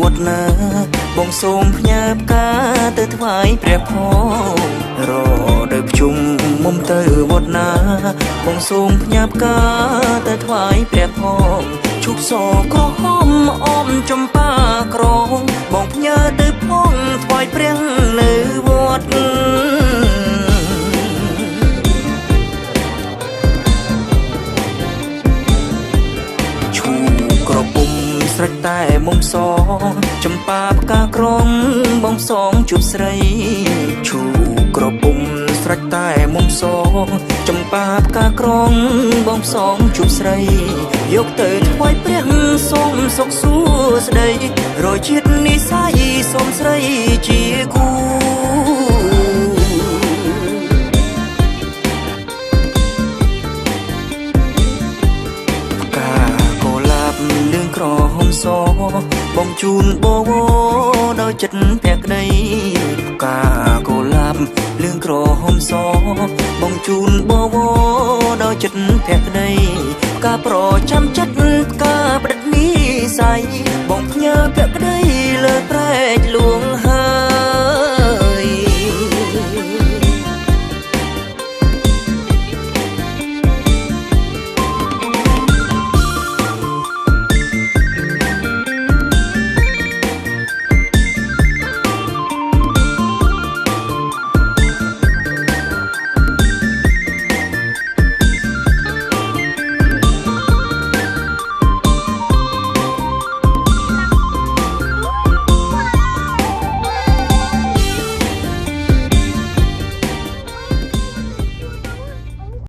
វត្តណាបងសូមផ្ញើផ្កាទៅថ្វាយព្រះផងរដូវភ្ជុំមុំទៅវត្តណាបងសូមផ្ញើផ្កាទៅថ្វាយព្រះផងឈប់សក្រហមអមចំប៉ាក្រងបងផ្ញើទៅផងថ្វាយព្រះនៅវត្តស្រេចតែមុំសចំប៉ាផ្កាក្រំបងសងជួបស្រីឈូក្រពុំស្រេចតែមុំសចំប៉ាផ្កាក្រំបងសងជួបស្រីយកទៅថ្វាយព្រះសូមសុខសួស្តីរយជាតិនិស័យសូមស្រីជាគូក្រហមសបងជូនបវដោយចិត្តភក្តីផ្កាកុលាបលឿងក្រហមសបងជូនបវដោយចិត្តភក្តីផ្កាប្រចាំចិត្តផ្កាប្រឌិតនិស័យបងផ្ញើភក្តីលើប្រែក